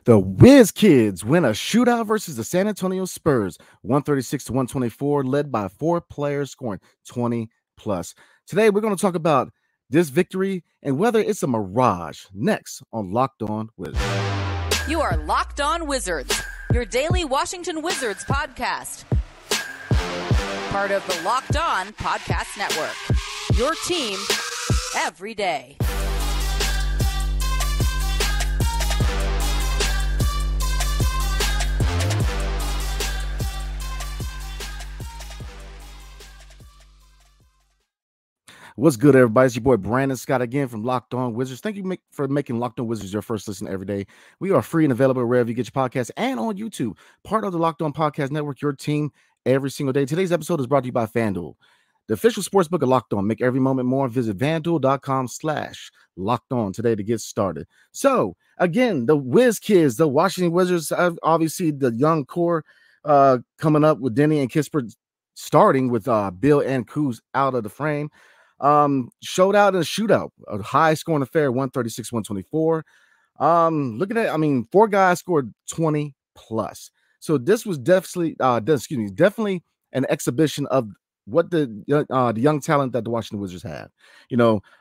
The Wiz Kids win a shootout versus the San Antonio Spurs, 136 to 124, led by 4 players scoring 20 plus. Today, we're going to talk about this victory and whether it's a mirage. Next on Locked On Wizards. You are Locked On Wizards, your daily Washington Wizards podcast. Part of the Locked On Podcast Network. Your team every day. What's good, everybody? It's your boy Brandon Scott again from Locked On Wizards. Thank you for making Locked On Wizards your first listen every day. We are free and available wherever you get your podcasts and on YouTube. Part of the Locked On Podcast Network, your team every single day. Today's episode is brought to you by FanDuel, the official sportsbook of Locked On. Make every moment more. Visit FanDuel.com/Locked On today to get started. So, again, the Wiz Kids, the Washington Wizards, obviously the young core coming up with Denny and Kispert starting with Bill and Kuz out of the frame. Showed out in a shootout, a high scoring affair, 136-124. Looking at, 4 guys scored 20 plus. So this was definitely an exhibition of what the young talent that the Washington Wizards have.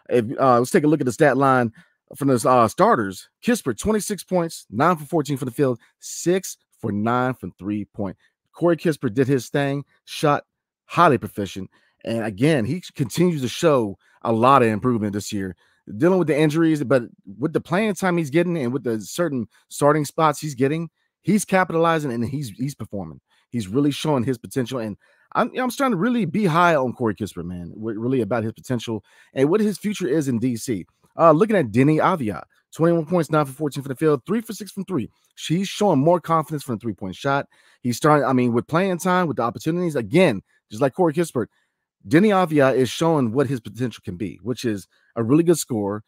Let's take a look at the stat line from the starters. Kispert, 26 points, 9 for 14 from the field, 6 for 9 from 3-point. Corey Kispert did his thing, shot highly proficient. And again, he continues to show a lot of improvement this year, dealing with the injuries, but with the playing time he's getting and with the certain starting spots he's getting, he's capitalizing and he's performing. He's really showing his potential. And I'm starting to really be high on Corey Kispert, man. We're really about his potential and what his future is in DC. Looking at Kispert and Avdija, 21 points, 9 for 14 from the field, 3 for 6 from 3. She's showing more confidence from the 3-point shot. He's starting, with playing time, with the opportunities, again, just like Corey Kispert, Kispert and Avdija is showing what his potential can be, which is a really good scorer.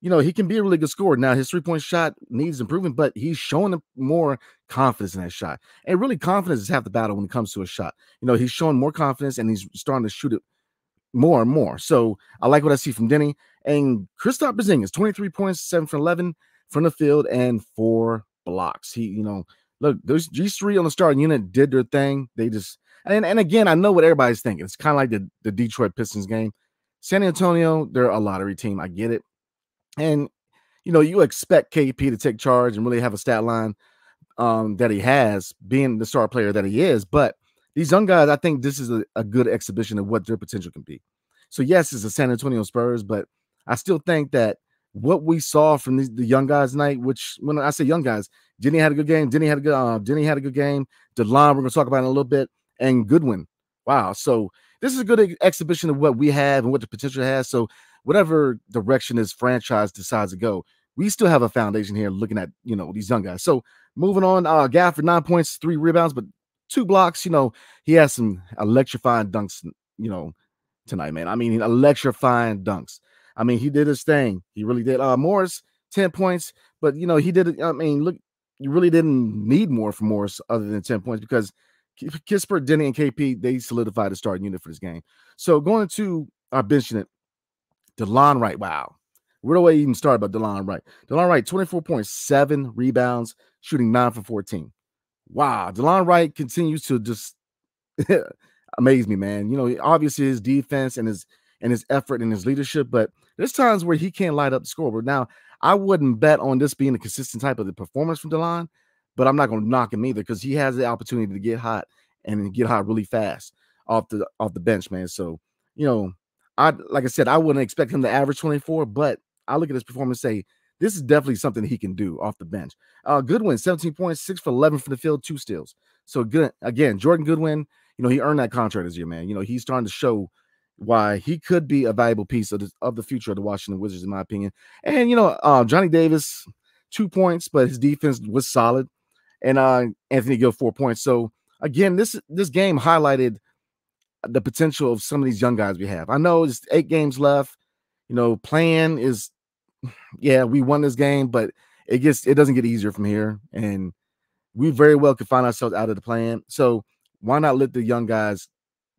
He can be a really good scorer. Now, his 3-point shot needs improvement, but he's showing more confidence in that shot. And really, confidence is half the battle when it comes to a shot. He's showing more confidence, and he's starting to shoot it more and more. So I like what I see from Denny. And Kristaps Porzingis, 23 points, 7 for 11 from the field, and 4 blocks. Look, these 3 on the starting unit did their thing. They just and again, I know what everybody's thinking. It's kind of like the Detroit Pistons game. San Antonio, they're a lottery team. I get it. And, you expect KP to take charge and really have a stat line that he has, being the star player that he is. But these young guys, I think this is a good exhibition of what their potential can be. So, yes, it's the San Antonio Spurs, but I still think that what we saw from the young guys tonight, which when I say young guys, Denny had a good game. Denny had a good game. Delon, we're going to talk about in a little bit. And Goodwin. Wow. So this is a good exhibition of what we have and what the potential has. So whatever direction this franchise decides to go, we still have a foundation here looking at, these young guys. So moving on, Gafford, 9 points, 3 rebounds, but 2 blocks. He has some electrifying dunks, tonight, man. Electrifying dunks. He did his thing. He really did. Morris, 10 points, but, he did it. Look, you really didn't need more from Morris other than 10 points because Kispert, Denny, and KP, they solidified the starting unit for this game. So going to our bench unit, Delon Wright. Wow. Where do I even start about Delon Wright? Delon Wright, 24 points, 7 rebounds, shooting 9 for 14. Wow. Delon Wright continues to just amaze me, man. Obviously his defense and his effort and his leadership, but there's times where he can't light up the scoreboard. Now, I wouldn't bet on this being a consistent type of the performance from Delon, but I'm not going to knock him either because he has the opportunity to get hot and get hot really fast off the bench, man. So, like I said, I wouldn't expect him to average 24, but I look at his performance and say, this is definitely something he can do off the bench. Goodwin, 17 points, 6 for 11 from the field, 2 steals. So good. Again, Jordan Goodwin, he earned that contract this year, man. He's starting to show why he could be a valuable piece of the future of the Washington Wizards, in my opinion. And, Johnny Davis, 2 points, but his defense was solid. And Anthony Gill, 4 points. So again, this game highlighted the potential of some of these young guys we have. I know it's 8 games left. Plan is, yeah, we won this game, but it doesn't get easier from here. And we very well could find ourselves out of the plan. So why not let the young guys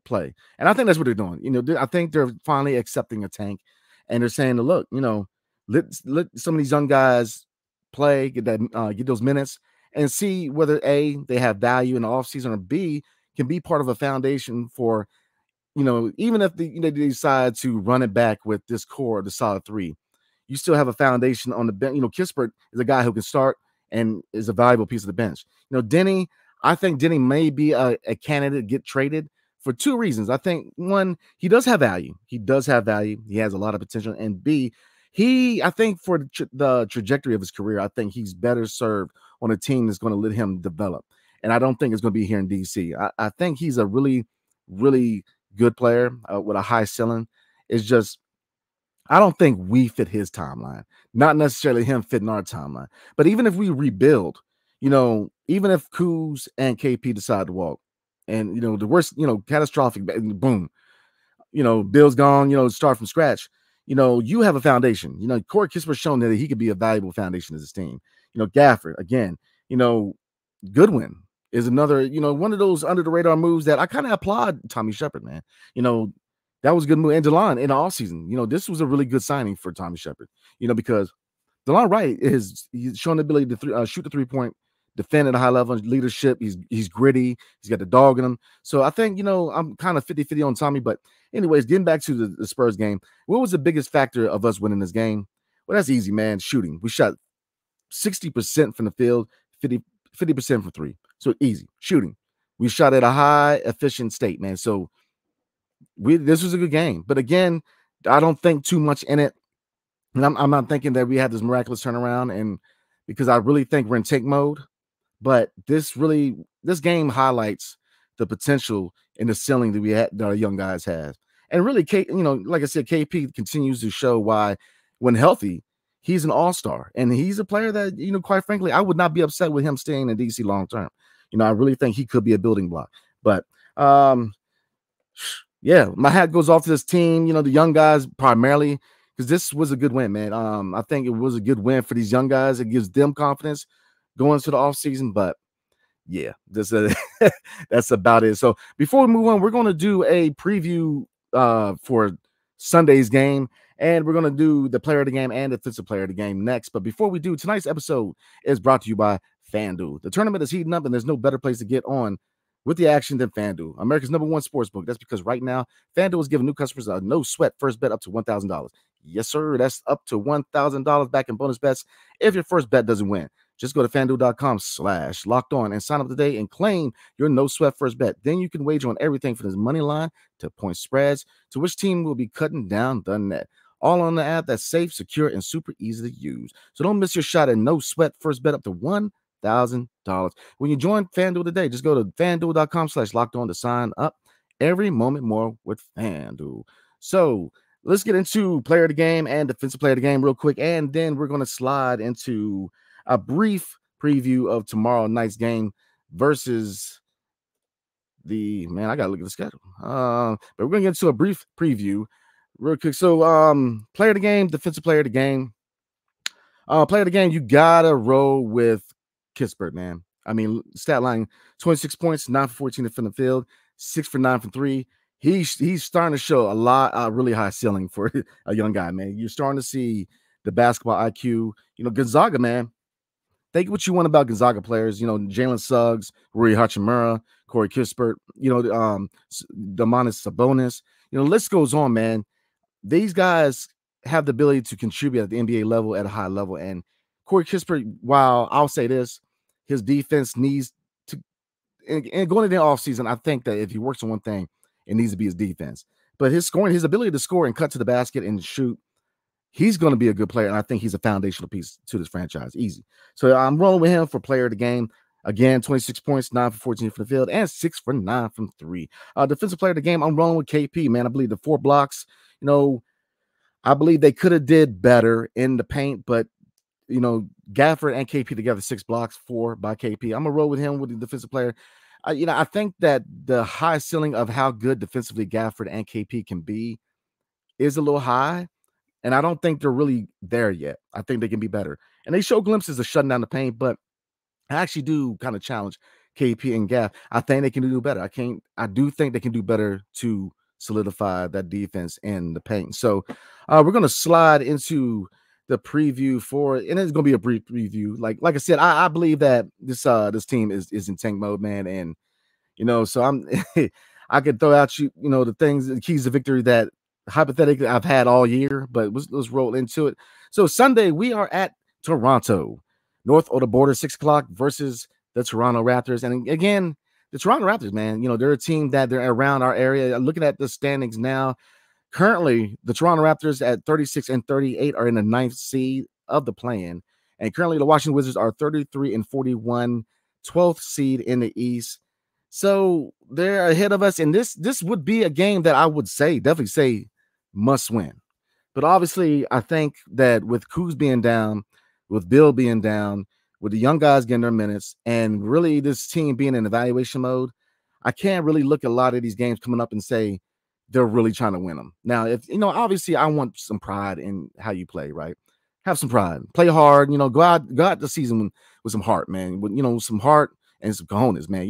play? And I think that's what they're doing. I think they're finally accepting a tank, and they're saying, look, let some of these young guys play, get those minutes, and see whether A, they have value in the offseason, or B, can be part of a foundation for, even if they decide to run it back with this core, the solid three, you still have a foundation on the bench. Kispert is a guy who can start and is a valuable piece of the bench. Denny, I think Denny may be a candidate to get traded for two reasons. I think, one, he does have value. He has a lot of potential. And B, I think for the trajectory of his career, I think he's better served on a team that's going to let him develop. And I don't think it's going to be here in DC. I think he's a really, really good player with a high ceiling. It's just, I don't think we fit his timeline, not necessarily him fitting our timeline. But even if we rebuild, even if Kuz and KP decide to walk, and the worst, catastrophic, boom, Bill's gone, start from scratch. You have a foundation. Corey Kispert shown that he could be a valuable foundation of this team. Gafford again. Goodwin is another, one of those under the radar moves that I kind of applaud Tommy Shepard, man. That was a good move. And Delon in the offseason, this was a really good signing for Tommy Shepard, because Delon Wright he's shown the ability to shoot the 3-point, defend at a high level, leadership. He's gritty. He's got the dog in him. So I think, I'm kind of 50-50 on Tommy. But anyways, getting back to the Spurs game, what was the biggest factor of us winning this game? Well, that's easy, man. Shooting. We shot 60% from the field, 50% from three. So easy. Shooting. We shot at a high efficient state, man. So this was a good game. But again, I don't think too much in it. And I'm not thinking that we had this miraculous turnaround, and because I really think we're in tank mode. But this game highlights the potential and the ceiling that our young guys have. And really, like I said, KP continues to show why, when healthy, he's an all-star. And he's a player that, quite frankly, I would not be upset with him staying in DC long term. I really think he could be a building block. But yeah, my hat goes off to this team, the young guys primarily, because this was a good win, man. I think it was a good win for these young guys. It gives them confidence going into the offseason. But yeah, that's about it. So before we move on, we're going to do a preview for Sunday's game, and we're going to do the player of the game and defensive player of the game next. But before we do, tonight's episode is brought to you by FanDuel. The tournament is heating up, and there's no better place to get on with the action than FanDuel, America's #1 sports book. That's because right now, FanDuel is giving new customers a no-sweat first bet up to $1,000. Yes, sir. That's up to $1,000 back in bonus bets if your first bet doesn't win. Just go to FanDuel.com/lockedon and sign up today and claim your no-sweat first bet. Then you can wager on everything from this money line to point spreads to which team will be cutting down the net. All on the app that's safe, secure, and super easy to use. So don't miss your shot at no-sweat first bet up to $1,000. When you join FanDuel today, just go to FanDuel.com/lockedon to sign up. Every moment more with FanDuel. So let's get into player of the game and defensive player of the game real quick, and then we're going to slide into a brief preview of tomorrow night's game versus I got to look at the schedule. But we're going to get into a brief preview real quick. So player of the game, defensive player of the game. Player of the game, you got to roll with Kispert, man. I mean, stat line, 26 points, 9 for 14 from the field, 6 for 9 from 3. He's starting to show a really high ceiling for a young guy, man. You're starting to see the basketball IQ. Gonzaga, man. Think what you want about Gonzaga players. Jalen Suggs, Rui Hachimura, Corey Kispert, Domantas Sabonis. List goes on, man. These guys have the ability to contribute at the NBA level at a high level. And Corey Kispert, while I'll say this, his defense needs to, and going into the offseason, I think that if he works on one thing, it needs to be his defense. But his ability to score and cut to the basket and shoot, he's going to be a good player. And I think he's a foundational piece to this franchise. Easy. So I'm rolling with him for player of the game. Again, 26 points, 9 for 14 from the field, and 6 for 9 from 3. Defensive player of the game, I'm rolling with KP, man. I believe the 4 blocks, I believe they could have did better in the paint, but Gafford and KP together, 6 blocks, 4 by KP. I'm gonna roll with him with the defensive player. I think that the high ceiling of how good defensively Gafford and KP can be is a little high, and I don't think they're really there yet. I think they can be better, and they show glimpses of shutting down the paint, but I actually do kind of challenge KP and Gaff. I think they can do better. I do think they can do better to solidify that defense in the paint. So we're going to slide into the preview for it, and it's gonna be a brief preview. Like I said, I believe that this team is in tank mode, man, and so I'm I could throw out the keys to victory that hypothetically I've had all year, but let's roll into it. So Sunday we are at Toronto, north of the border, 6 o'clock versus the Toronto Raptors, and again. The Toronto Raptors, man, they're a team that they're around our area. Looking at the standings now, currently the Toronto Raptors at 36 and 38 are in the 9th seed of the play-in. And currently the Washington Wizards are 33 and 41, 12th seed in the East. So they're ahead of us. And this would be a game that I would definitely say must win. But obviously, I think that with Kuz being down, with Bill being down, with the young guys getting their minutes, and really this team being in evaluation mode, I can't really look at a lot of these games coming up and say they're really trying to win them. Now, if obviously I want some pride in how you play, right? Have some pride, play hard, go out the season with some heart, man. With some heart and some cojones, man.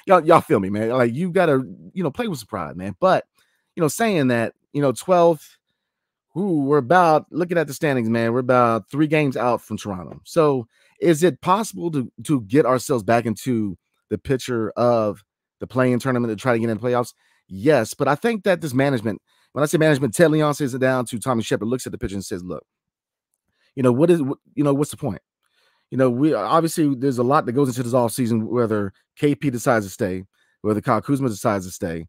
Y'all feel me, man. Like you gotta, play with some pride, man. But saying that, 12th. We're about looking at the standings, man. We're about 3 games out from Toronto. So is it possible to get ourselves back into the picture of the play-in tournament to try to get in the playoffs? Yes, but I think that this management, when I say management, Ted Leon sits it down to Tommy Shepard, looks at the picture and says, look, what's the point? We obviously there's a lot that goes into this offseason, whether KP decides to stay, whether Kyle Kuzma decides to stay.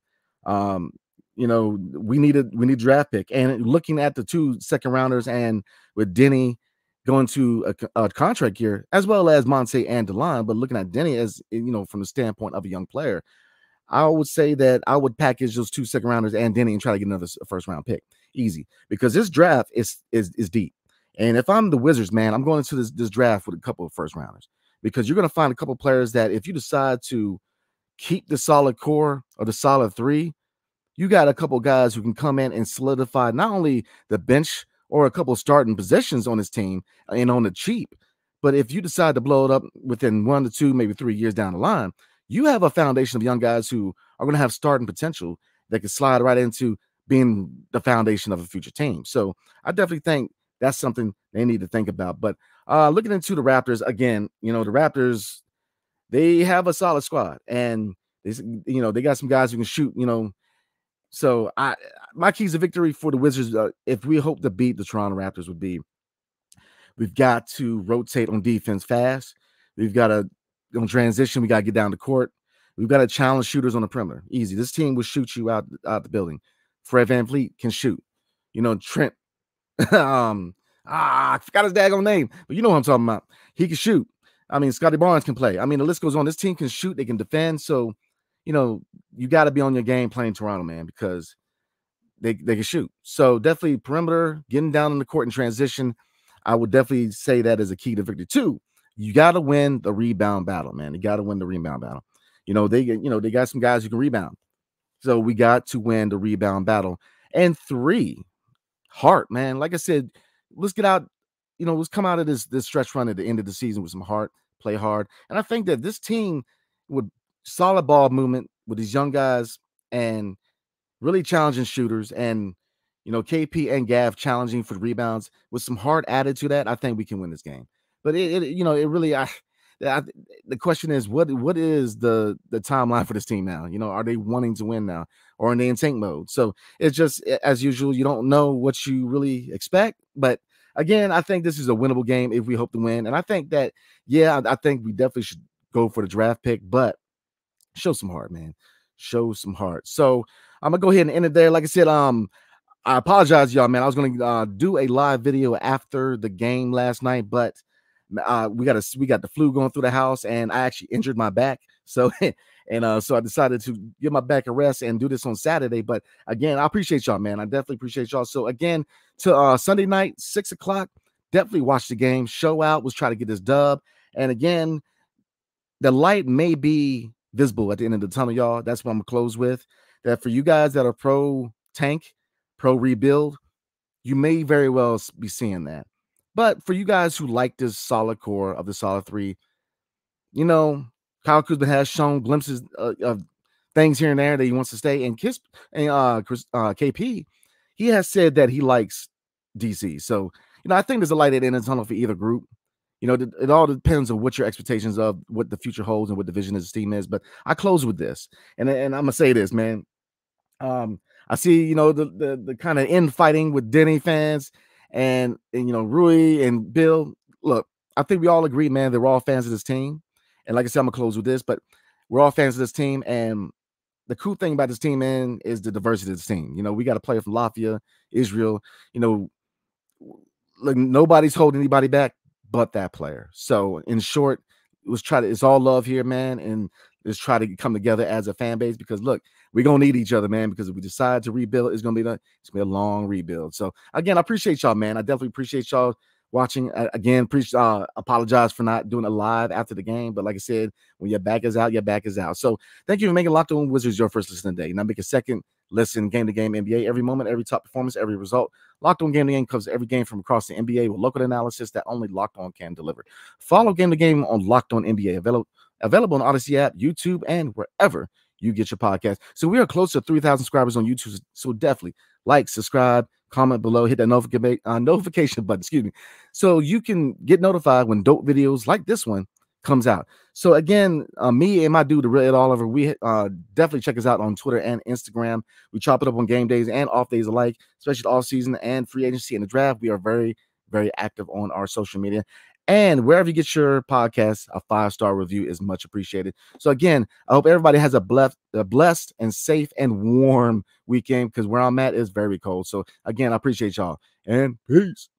We need a draft pick, and looking at the 2 second rounders, and with Denny going to a contract year, as well as Monte and Delon, but looking at Denny as from the standpoint of a young player, I would say that I would package those 2 second rounders and Denny and try to get another first round pick, easy, because this draft is deep. And if I'm the Wizards, man, I'm going into this draft with a couple of first rounders, because you're going to find a couple of players that if you decide to keep the solid core or the solid 3. You got a couple guys who can come in and solidify not only the bench or a couple starting positions on this team and on the cheap, but if you decide to blow it up within 1 to 2, maybe 3 years down the line, you have a foundation of young guys who are going to have starting potential that can slide right into being the foundation of a future team. So I definitely think that's something they need to think about. But looking into the Raptors, again, the Raptors, they have a solid squad, and they got some guys who can shoot, So my keys to victory for the Wizards, if we hope to beat the Toronto Raptors, would be we've got to rotate on defense fast. We've got to on transition. We got to get down the court. We've got to challenge shooters on the perimeter. Easy. This team will shoot you out the building. Fred VanVleet can shoot. Trent. I forgot his daggone name, but you know what I'm talking about. He can shoot. I mean, Scotty Barnes can play. I mean, the list goes on. This team can shoot. They can defend. So you got to be on your game playing Toronto, man, because they can shoot. So definitely perimeter, getting down in the court in transition. I would definitely say that as a key to victory. 2, you got to win the rebound battle, man. You got to win the rebound battle. They got some guys who can rebound. So we got to win the rebound battle. And 3, heart, man. Like I said, let's get out, let's come out of this stretch run at the end of the season with some heart, play hard. And I think that this team would solid ball movement with these young guys and really challenging shooters, and KP and Gav challenging for the rebounds with some heart added to that. I think we can win this game. But it really the question is what is the timeline for this team now? Are they wanting to win now, or are they in tank mode? So it's just as usual, you don't know what you really expect. But again, I think this is a winnable game if we hope to win. And I think that I think we definitely should go for the draft pick, but show some heart, man. Show some heart. So I'm gonna go ahead and end it there. Like I said, I apologize, y'all, man. I was gonna do a live video after the game last night, but we got the flu going through the house, and I actually injured my back. So so I decided to give my back a rest and do this on Saturday. But again, I appreciate y'all, man. I definitely appreciate y'all. So again, to Sunday night, 6 o'clock, definitely watch the game. Show out. Let's try to get this dub. And again, the light may be visible at the end of the tunnel, y'all. That's what I'm gonna close with. That for you guys that are pro tank, pro rebuild, you may very well be seeing that. But for you guys who like this solid core of the solid 3, Kyle Kuzma has shown glimpses of things here and there that he wants to stay. And KP, he has said that he likes DC. So, I think there's a light at the end of the tunnel for either group. It all depends on what your expectations of what the future holds and what the vision of this team is. But I close with this, and I'm gonna say this, man. I see, the kind of infighting with Denny fans and Rui and Bill. Look, I think we all agree, man, that we're all fans of this team. And like I said, I'm gonna close with this, but we're all fans of this team. And the cool thing about this team, man, is the diversity of this team. We got a player from Latvia, Israel. Like nobody's holding anybody back but that player. So in short, it's all love here, man, and let's try to come together as a fan base, because look, we're gonna need each other, man, because if we decide to rebuild, it's gonna be a long rebuild. So again, I appreciate y'all, man. I definitely appreciate y'all watching. Again, apologize for not doing it live after the game, but like I said, when your back is out, your back is out. So thank you for making Locked On Wizards your first listen today. Now make a second listen, game to game NBA, every moment, every top performance, every result. Locked On Game to Game covers every game from across the NBA with local analysis that only Locked On can deliver. Follow Game to Game on Locked On NBA, available on Odyssey app, YouTube, and wherever you get your podcast. So we are close to 3,000 subscribers on YouTube. So definitely like, subscribe, comment below, hit that notification button, so you can get notified when dope videos like this one comes out. So again, me and my dude, the Real Ed Oliver, we definitely check us out on Twitter and Instagram. We chop it up on game days and off days alike, especially off season and free agency and the draft. We are very, very active on our social media. And wherever you get your podcast, a 5-star review is much appreciated. So again, I hope everybody has a blessed and safe and warm weekend, because where I'm at is very cold. So again, I appreciate y'all, and peace.